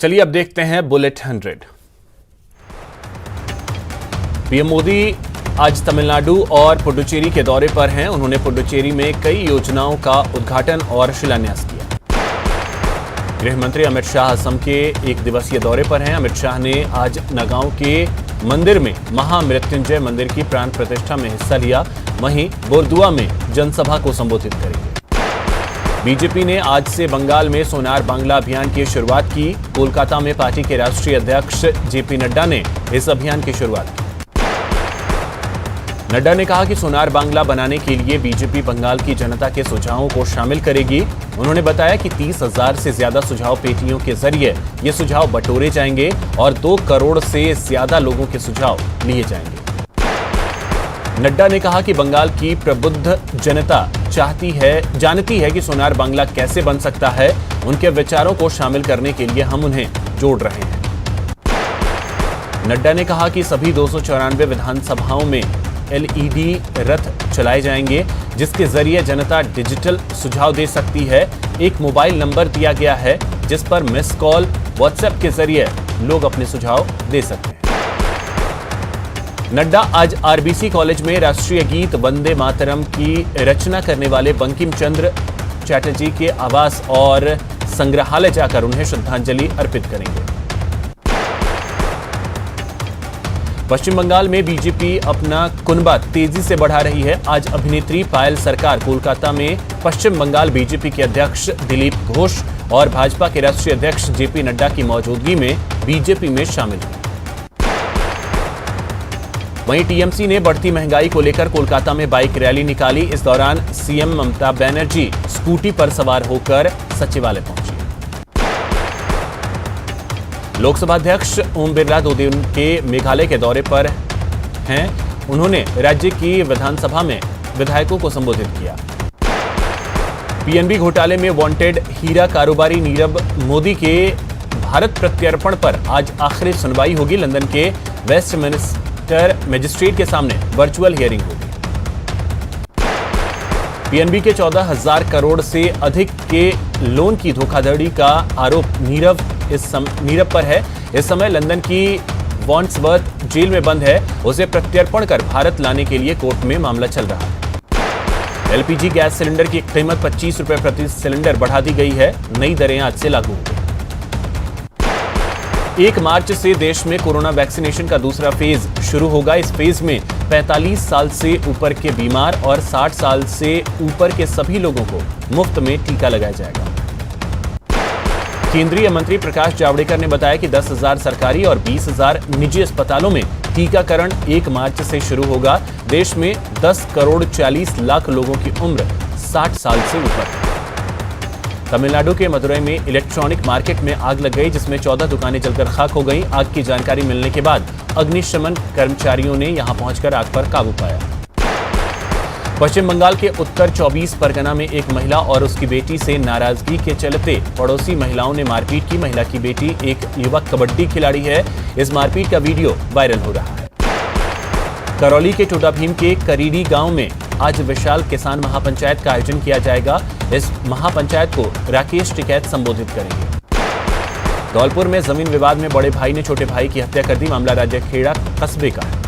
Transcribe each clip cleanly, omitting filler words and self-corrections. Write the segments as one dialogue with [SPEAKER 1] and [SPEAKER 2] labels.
[SPEAKER 1] चलिए अब देखते हैं बुलेट 100। पीएम मोदी आज तमिलनाडु और पुडुचेरी के दौरे पर हैं। उन्होंने पुडुचेरी में कई योजनाओं का उद्घाटन और शिलान्यास किया। गृह मंत्री अमित शाह असम के एक दिवसीय दौरे पर हैं। अमित शाह ने आज नगांव के मंदिर में महामृत्युंजय मंदिर की प्राण प्रतिष्ठा में हिस्सा लिया। वहीं बोरदुआ में जनसभा को संबोधित करेंगे। बीजेपी ने आज से बंगाल में सोनार बांग्ला अभियान की शुरुआत की। कोलकाता में पार्टी के राष्ट्रीय अध्यक्ष जेपी नड्डा ने इस अभियान की शुरुआत की। नड्डा ने कहा कि सोनार बांग्ला बनाने के लिए बीजेपी बंगाल की जनता के सुझावों को शामिल करेगी। उन्होंने बताया कि 30,000 से ज्यादा सुझाव पेटियों के जरिए ये सुझाव बटोरे जाएंगे और 2 करोड़ से ज्यादा लोगों के सुझाव लिए जाएंगे। नड्डा ने कहा कि बंगाल की प्रबुद्ध जनता जानती है कि सोनार बांग्ला कैसे बन सकता है। उनके विचारों को शामिल करने के लिए हम उन्हें जोड़ रहे हैं। नड्डा ने कहा कि सभी 294 विधानसभाओं में एलईडी रथ चलाए जाएंगे, जिसके जरिए जनता डिजिटल सुझाव दे सकती है। एक मोबाइल नंबर दिया गया है जिस पर मिस कॉल व्हाट्सएप के जरिए लोग अपने सुझाव दे सकते हैं। नड्डा आज आरबीसी कॉलेज में राष्ट्रीय गीत वंदे मातरम की रचना करने वाले बंकिम चंद्र चटर्जी के आवास और संग्रहालय जाकर उन्हें श्रद्धांजलि अर्पित करेंगे। पश्चिम बंगाल में बीजेपी अपना कुनबा तेजी से बढ़ा रही है। आज अभिनेत्री पायल सरकार कोलकाता में पश्चिम बंगाल बीजेपी के अध्यक्ष दिलीप घोष और भाजपा के राष्ट्रीय अध्यक्ष जेपी नड्डा की मौजूदगी में बीजेपी में शामिल हुई। वहीं टीएमसी ने बढ़ती महंगाई को लेकर कोलकाता में बाइक रैली निकाली। इस दौरान सीएम ममता बनर्जी स्कूटी पर सवार होकर सचिवालय पहुंची। लोकसभा अध्यक्ष ओम बिरला 2 दिन के मेघालय के दौरे पर हैं। उन्होंने राज्य की विधानसभा में विधायकों को संबोधित किया। पीएनबी घोटाले में वांटेड हीरा कारोबारी नीरव मोदी के भारत प्रत्यर्पण पर आज आखिरी सुनवाई होगी। लंदन के वेस्टमिनिस्टर मजिस्ट्रेट के सामने वर्चुअल हियरिंग होगी। पीएनबी के 14,000 करोड़ से अधिक के लोन की धोखाधड़ी का आरोप नीरव पर है। इस समय लंदन की वॉन्ड्सवर्थ जेल में बंद है। उसे प्रत्यर्पण कर भारत लाने के लिए कोर्ट में मामला चल रहा है। एलपीजी गैस सिलेंडर की कीमत 25 रुपए प्रति सिलेंडर बढ़ा दी गई है। नई दरें आज से लागू होंगी। 1 मार्च से देश में कोरोना वैक्सीनेशन का दूसरा फेज शुरू होगा। इस फेज में 45 साल से ऊपर के बीमार और 60 साल से ऊपर के सभी लोगों को मुफ्त में टीका लगाया जाएगा। केंद्रीय मंत्री प्रकाश जावड़ेकर ने बताया कि 10,000 सरकारी और 20,000 निजी अस्पतालों में टीकाकरण 1 मार्च से शुरू होगा। देश में 10 करोड़ 40 लाख लोगों की उम्र 60 साल से ऊपर है। तमिलनाडु के मदुरई में इलेक्ट्रॉनिक मार्केट में आग लग गई, जिसमें 14 दुकानें जलकर खाक हो गईं। आग की जानकारी मिलने के बाद अग्निशमन कर्मचारियों ने यहां पहुंचकर आग पर काबू पाया। पश्चिम बंगाल के उत्तर 24 परगना में एक महिला और उसकी बेटी से नाराजगी के चलते पड़ोसी महिलाओं ने मारपीट की। महिला की बेटी एक युवक कबड्डी खिलाड़ी है। इस मारपीट का वीडियो वायरल हो रहा है। करौली के टोडा भीम के करीडी गांव में आज विशाल किसान महापंचायत का आयोजन किया जाएगा। इस महापंचायत को राकेश टिकैत संबोधित करेंगे। धौलपुर में जमीन विवाद में बड़े भाई ने छोटे भाई की हत्या कर दी। मामला राजखेड़ा कस्बे का है।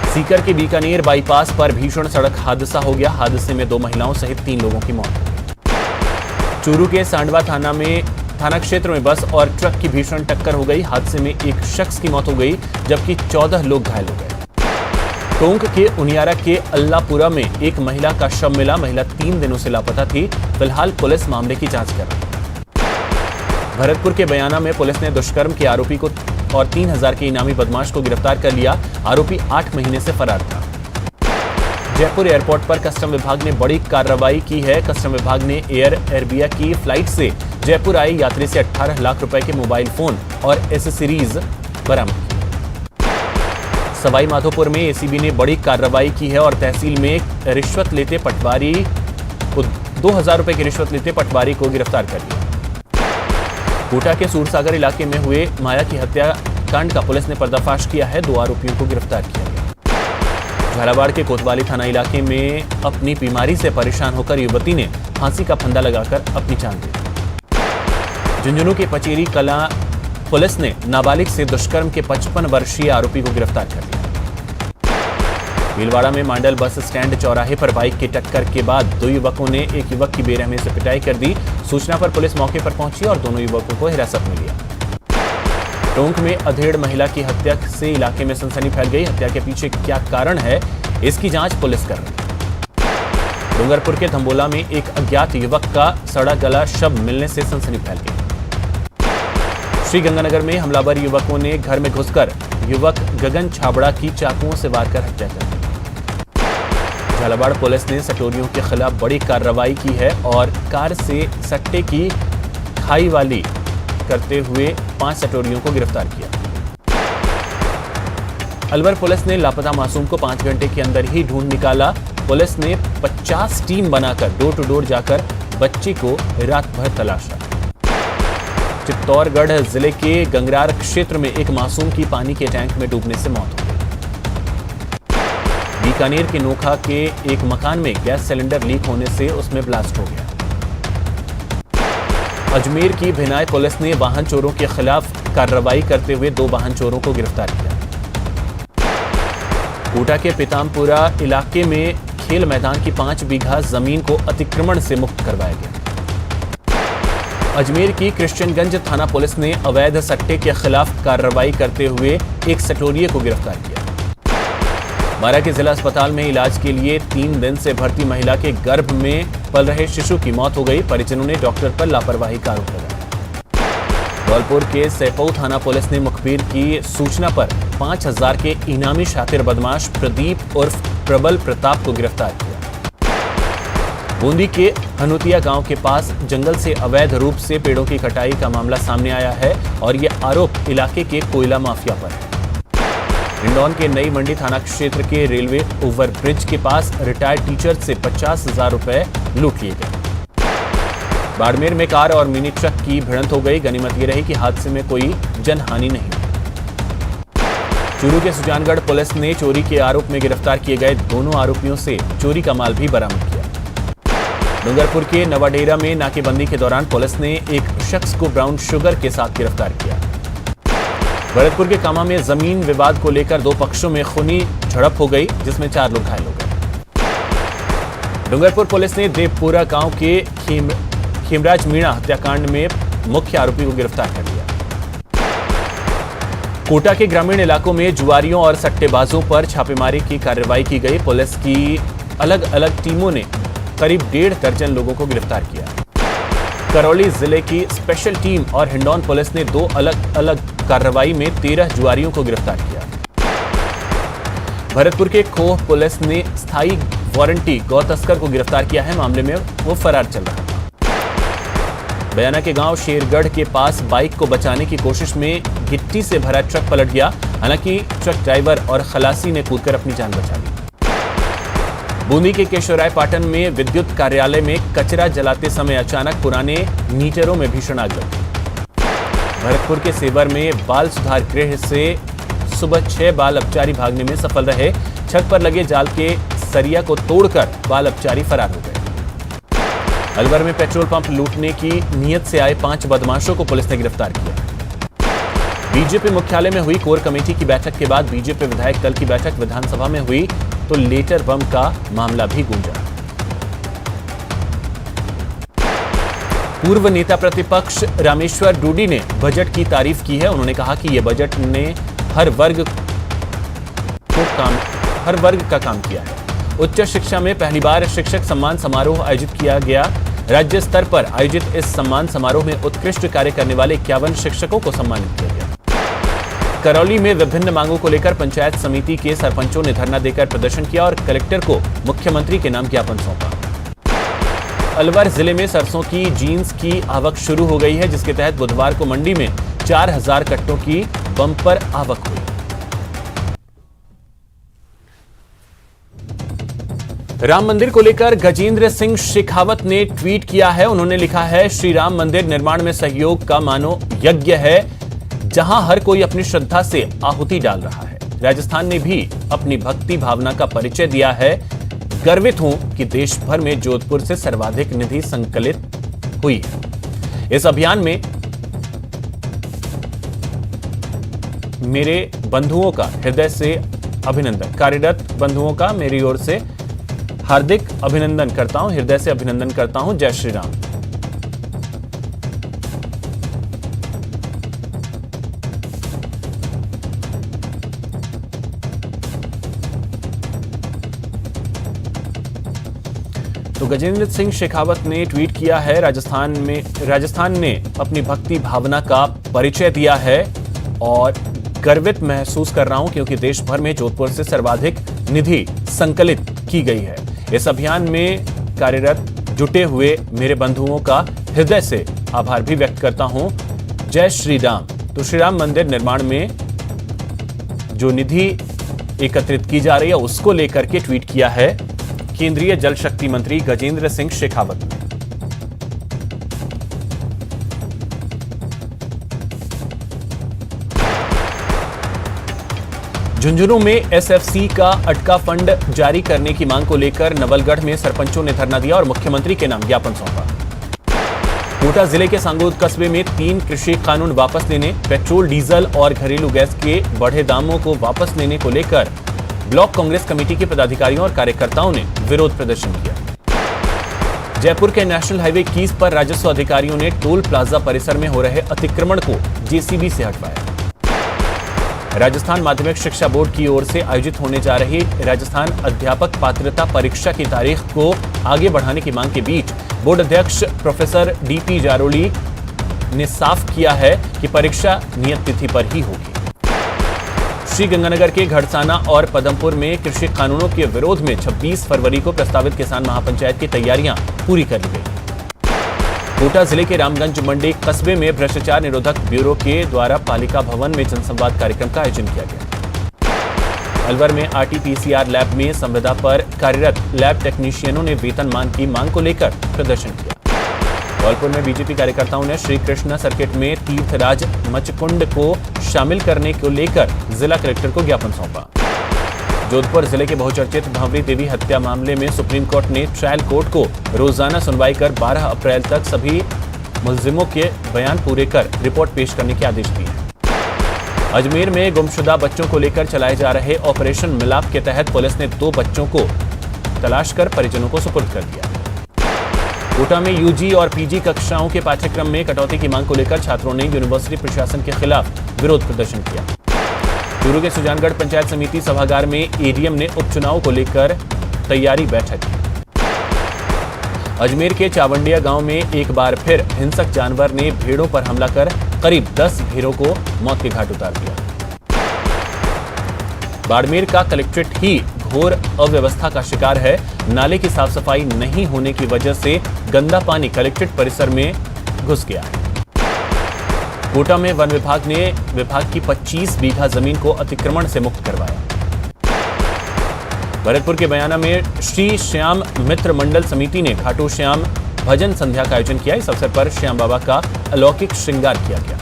[SPEAKER 1] सीकर के बीकानेर बाईपास पर भीषण सड़क हादसा हो गया। हादसे में 2 महिलाओं सहित 3 लोगों की मौत हो गई। चूरू के सांडवा थाना क्षेत्र में बस और ट्रक की भीषण टक्कर हो गई। हादसे में एक शख्स की मौत हो गई, जबकि 14 लोग घायल हो गए। टोंक के उनियारा के अल्लापुरा में एक महिला का शव मिला। महिला 3 दिनों से लापता थी। फिलहाल पुलिस मामले की जांच कर रही है। भरतपुर के बयाना में पुलिस ने दुष्कर्म के आरोपी को और 3,000 के इनामी बदमाश को गिरफ्तार कर लिया। आरोपी 8 महीने से फरार था। जयपुर एयरपोर्ट पर कस्टम विभाग ने बड़ी कार्रवाई की है। कस्टम विभाग ने एयर अरेबिया की फ्लाइट से जयपुर आए यात्री से 18 लाख रुपए के मोबाइल फोन और एसेसरीज बरामद की। सवाई माधोपुर में एसीबी ने बड़ी कार्रवाई की है और तहसील में रिश्वत लेते पटवारी को 2,000 रुपए की रिश्वत लेते पटवारी को गिरफ्तार कर लिया। कोटा के सूरसागर इलाके में हुए माया की हत्याकांड का पुलिस ने पर्दाफाश किया है। 2 आरोपियों को गिरफ्तार किया गया। झालावाड़ के कोतवाली थाना इलाके में अपनी बीमारी से परेशान होकर युवती ने फांसी का फंदा लगाकर अपनी जान दी। झुंझुनू के पचेरी कला पुलिस ने नाबालिग से दुष्कर्म के 55 वर्षीय आरोपी को गिरफ्तार कर लिया। भीलवाड़ा में मांडल बस स्टैंड चौराहे पर बाइक की टक्कर के बाद 2 युवकों ने एक युवक की बेरहमी से पिटाई कर दी। सूचना पर पुलिस मौके पर पहुंची और दोनों युवकों को हिरासत में लिया। टोंक में अधेड़ महिला की हत्या से इलाके में सनसनी फैल गई। हत्या के पीछे क्या कारण है, इसकी जांच पुलिस कर रही है। डूंगरपुर के धंबोला में एक अज्ञात युवक का सड़ा गला शव मिलने से सनसनी फैल गई। श्रीगंगानगर में हमलावर युवकों ने घर में घुसकर युवक गगन छाबड़ा की चाकुओं से वार कर हत्या कर दी। झालावाड़ पुलिस ने सटोरियों के खिलाफ बड़ी कार्रवाई की है और कार से सट्टे की खाई वाली करते हुए 5 सटोरियों को गिरफ्तार किया। अलवर पुलिस ने लापता मासूम को 5 घंटे के अंदर ही ढूंढ निकाला। पुलिस ने 50 टीम बनाकर डोर टू डोर जाकर बच्ची को रात भर तलाशा। चित्तौड़गढ़ जिले के गंगरार क्षेत्र में एक मासूम की पानी के टैंक में डूबने से मौत हो गई। बीकानेर के नोखा के एक मकान में गैस सिलेंडर लीक होने से उसमें ब्लास्ट हो गया। अजमेर की भिनाई पुलिस ने वाहन चोरों के खिलाफ कार्रवाई करते हुए 2 वाहन चोरों को गिरफ्तार किया। कोटा के पीतामपुरा इलाके में खेल मैदान की 5 बीघा जमीन को अतिक्रमण से मुक्त करवाया गया। अजमेर की क्रिश्चियनगंज थाना पुलिस ने अवैध सट्टे के खिलाफ कार्रवाई करते हुए एक सटोरिये को गिरफ्तार किया। बारा के जिला अस्पताल में इलाज के लिए 3 दिन से भर्ती महिला के गर्भ में पल रहे शिशु की मौत हो गई। परिजनों ने डॉक्टर पर लापरवाही का आरोप लगाया। धौलपुर के सैपऊ थाना पुलिस ने मुखबिर की सूचना पर 5000 के इनामी शातिर बदमाश प्रदीप उर्फ प्रबल प्रताप को गिरफ्तार किया। बूंदी के हनुतिया गांव के पास जंगल से अवैध रूप से पेड़ों की कटाई का मामला सामने आया है और यह आरोप इलाके के कोयला माफिया पर है। हिंडौन के नई मंडी थाना क्षेत्र के रेलवे ओवरब्रिज के पास रिटायर्ड टीचर से 50,000 रुपए लूट लिए गए। बाड़मेर में कार और मिनी ट्रक की भिड़ंत हो गई। गनीमत ये रही कि हादसे में कोई जनहानि नहीं। चूरू के सुजानगढ़ पुलिस ने चोरी के आरोप में गिरफ्तार किए गए दोनों आरोपियों से चोरी का माल भी बरामद किया। डूंगरपुर के नवाडेरा में नाकेबंदी के दौरान पुलिस ने एक शख्स को ब्राउन शुगर के साथ गिरफ्तार किया। भरतपुर के कामा में जमीन विवाद को लेकर 2 पक्षों में खूनी झड़प हो गई, जिसमें 4 लोग घायल हो गए। डूंगरपुर पुलिस ने देवपुरा गांव के खेमराज मीणा हत्याकांड में मुख्य आरोपी को गिरफ्तार कर लिया। कोटा के ग्रामीण इलाकों में जुआरियों और सट्टेबाजों पर छापेमारी की कार्रवाई की गई। पुलिस की अलग अलग टीमों ने करीब 1.5 दर्जन लोगों को गिरफ्तार किया। करौली जिले की स्पेशल टीम और हिंडौन पुलिस ने 2 अलग अलग कार्रवाई में 13 जुआरियों को गिरफ्तार किया। भरतपुर के खोह पुलिस ने स्थायी वारंटी गौ तस्कर को गिरफ्तार किया है। मामले में वो फरार चल रहा था। बयाना के गांव शेरगढ़ के पास बाइक को बचाने की कोशिश में गिट्टी से भरा ट्रक पलट गया। हालांकि ट्रक ड्राइवर और खलासी ने कूदकर अपनी जान बचा ली। बूंदी के केशवराय पाटन में विद्युत कार्यालय में कचरा जलाते समय अचानक पुराने मीटरों में भीषण आग लग गई। भरतपुर के सेवर में बाल सुधार गृह से सुबह 6 बाल अपचारी भागने में सफल रहे। छत पर लगे जाल के सरिया को तोड़कर बाल अपचारी फरार हो गए। अलवर में पेट्रोल पंप लूटने की नीयत से आए 5 बदमाशों को पुलिस ने गिरफ्तार किया। बीजेपी मुख्यालय में हुई कोर कमेटी की बैठक के बाद बीजेपी विधायक दल की बैठक विधानसभा में हुई तो लेटर बम का मामला भी गूंजा। पूर्व नेता प्रतिपक्ष रामेश्वर डूडी ने बजट की तारीफ की है। उन्होंने कहा कि यह बजट ने हर वर्ग का काम किया है। उच्च शिक्षा में पहली बार शिक्षक सम्मान समारोह आयोजित किया गया। राज्य स्तर पर आयोजित इस सम्मान समारोह में उत्कृष्ट कार्य करने वाले 51 शिक्षकों को सम्मानित किया गया। करौली में विभिन्न मांगों को लेकर पंचायत समिति के सरपंचों ने धरना देकर प्रदर्शन किया और कलेक्टर को मुख्यमंत्री के नाम ज्ञापन सौंपा। अलवर जिले में सरसों की जींस की आवक शुरू हो गई है, जिसके तहत बुधवार को मंडी में 4000 कट्टों की बम्पर आवक हुई। राम मंदिर को लेकर गजेंद्र सिंह शेखावत ने ट्वीट किया है। उन्होंने लिखा है, श्री राम मंदिर निर्माण में सहयोग का मानो यज्ञ है, जहां हर कोई अपनी श्रद्धा से आहुति डाल रहा है। राजस्थान ने भी अपनी भक्ति भावना का परिचय दिया है। गर्वित हूं कि देश भर में जोधपुर से सर्वाधिक निधि संकलित हुई है। इस अभियान में मेरे बंधुओं का हृदय से अभिनंदन। कार्यरत बंधुओं का मेरी ओर से हार्दिक अभिनंदन करता हूं, हृदय से अभिनंदन करता हूं। जय श्री राम। तो गजेंद्र सिंह शेखावत ने ट्वीट किया है, राजस्थान ने अपनी भक्ति भावना का परिचय दिया है और गर्वित महसूस कर रहा हूं क्योंकि देश भर में जोधपुर से सर्वाधिक निधि संकलित की गई है। इस अभियान में कार्यरत जुटे हुए मेरे बंधुओं का हृदय से आभार भी व्यक्त करता हूं। जय श्री राम। तो श्री राम मंदिर निर्माण में जो निधि एकत्रित की जा रही है उसको लेकर के ट्वीट किया है केंद्रीय जल शक्ति मंत्री गजेंद्र सिंह शेखावत ने। झुंझुनू में एसएफसी का अटका फंड जारी करने की मांग को लेकर नवलगढ़ में सरपंचों ने धरना दिया और मुख्यमंत्री के नाम ज्ञापन सौंपा। कोटा जिले के सांगोद कस्बे में 3 कृषि कानून वापस लेने, पेट्रोल डीजल और घरेलू गैस के बढ़े दामों को वापस लेने को लेकर ब्लॉक कांग्रेस कमेटी के पदाधिकारियों और कार्यकर्ताओं ने विरोध प्रदर्शन किया। जयपुर के नेशनल हाईवे 21 पर राजस्व अधिकारियों ने टोल प्लाजा परिसर में हो रहे अतिक्रमण को जेसीबी से हटवाया। राजस्थान माध्यमिक शिक्षा बोर्ड की ओर से आयोजित होने जा रही राजस्थान अध्यापक पात्रता परीक्षा की तारीख को आगे बढ़ाने की मांग के बीच बोर्ड अध्यक्ष प्रोफेसर डीपी जारोली ने साफ किया है कि परीक्षा नियत तिथि पर ही होगी। श्रीगंगानगर के घड़साना और पदमपुर में कृषि कानूनों के विरोध में 26 फरवरी को प्रस्तावित किसान महापंचायत की तैयारियां पूरी कर ली गई। कोटा जिले के रामगंज मंडी कस्बे में भ्रष्टाचार निरोधक ब्यूरो के द्वारा पालिका भवन में जनसंवाद कार्यक्रम का आयोजन किया गया। अलवर में आरटीपीसीआर लैब में संविदा पर कार्यरत लैब टेक्नीशियनों ने वेतनमान की मांग को लेकर प्रदर्शन किया। धौलपुर में बीजेपी कार्यकर्ताओं ने श्री कृष्णा सर्किट में तीर्थराज मचकुंड को शामिल करने को लेकर जिला कलेक्टर को ज्ञापन सौंपा। जोधपुर जिले के बहुचर्चित भावरी देवी हत्या मामले में सुप्रीम कोर्ट ने ट्रायल कोर्ट को रोजाना सुनवाई कर 12 अप्रैल तक सभी मुलजिमों के बयान पूरे कर रिपोर्ट पेश करने के आदेश दिए। अजमेर में गुमशुदा बच्चों को लेकर चलाए जा रहे ऑपरेशन मिलाप के तहत पुलिस ने 2 बच्चों को तलाश कर परिजनों को सुपुर्द कर दिया। कोटा में यूजी और पीजी कक्षाओं के पाठ्यक्रम में कटौती की मांग को लेकर छात्रों ने यूनिवर्सिटी प्रशासन के खिलाफ विरोध प्रदर्शन किया। चूरू के सुजानगढ़ पंचायत समिति सभागार में एडीएम ने उपचुनाव को लेकर तैयारी बैठक की। अजमेर के चावंडिया गांव में एक बार फिर हिंसक जानवर ने भेड़ों पर हमला कर करीब 10 भेड़ों को मौत के घाट उतार दिया। बाड़मेर का कलेक्ट्रेट ही घोर अव्यवस्था का शिकार है। नाले की साफ सफाई नहीं होने की वजह से गंदा पानी कलेक्ट्रेट परिसर में घुस गया है। कोटा में वन विभाग ने विभाग की 25 बीघा जमीन को अतिक्रमण से मुक्त करवाया। भरतपुर के बयाना में श्री श्याम मित्र मंडल समिति ने खाटू श्याम भजन संध्या का आयोजन किया। इस अवसर पर श्याम बाबा का अलौकिक श्रृंगार किया गया।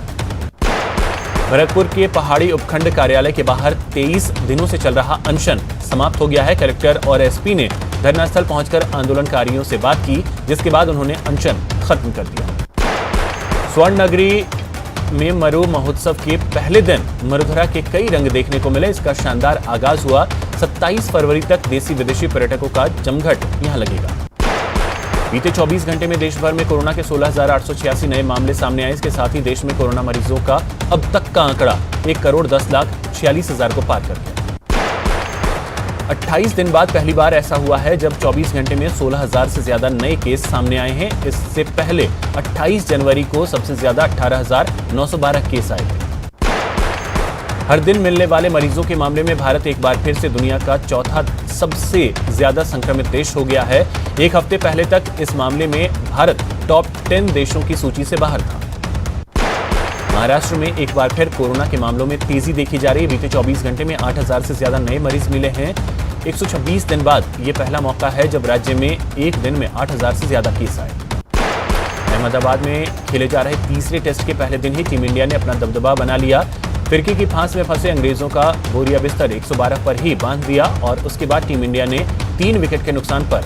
[SPEAKER 1] भरतपुर के पहाड़ी उपखंड कार्यालय के बाहर 23 दिनों से चल रहा अनशन समाप्त हो गया है। कलेक्टर और एसपी ने धरनास्थल पहुंचकर आंदोलनकारियों से बात की, जिसके बाद उन्होंने अनशन खत्म कर दिया। स्वर्ण नगरी में मरु महोत्सव के पहले दिन मरुधरा के कई रंग देखने को मिले। इसका शानदार आगाज हुआ। 27 फरवरी तक देसी विदेशी पर्यटकों का जमघट यहां लगेगा। बीते 24 घंटे में देश भर में कोरोना के 16,886 नए मामले सामने आए। इसके साथ ही देश में कोरोना मरीजों का अब तक का आंकड़ा 1,10,46,000 को पार कर गया। 28 दिन बाद पहली बार ऐसा हुआ है जब 24 घंटे में 16,000 से ज्यादा नए केस सामने आए हैं। इससे पहले 28 जनवरी को सबसे ज्यादा 18,912 केस आए थे। हर दिन मिलने वाले मरीजों के मामले में भारत एक बार फिर से दुनिया का चौथा सबसे ज्यादा संक्रमित देश हो गया है। एक हफ्ते पहले तक इस मामले में भारत टॉप 10 देशों की सूची से बाहर था। महाराष्ट्र में एक बार फिर कोरोना के मामलों में तेजी देखी जा रही है। बीते 24 घंटे में 8,000 से ज्यादा नए मरीज मिले हैं। 126 दिन बाद ये पहला मौका है जब राज्य में एक दिन में 8,000 से ज्यादा केस आए। अहमदाबाद में खेले जा रहे तीसरे टेस्ट के पहले दिन ही टीम इंडिया ने अपना दबदबा बना लिया। फिरकी की फांस में फंसे अंग्रेजों का बोरिया बिस्तर 112 पर ही बांध दिया और उसके बाद टीम इंडिया ने 3 विकेट के नुकसान पर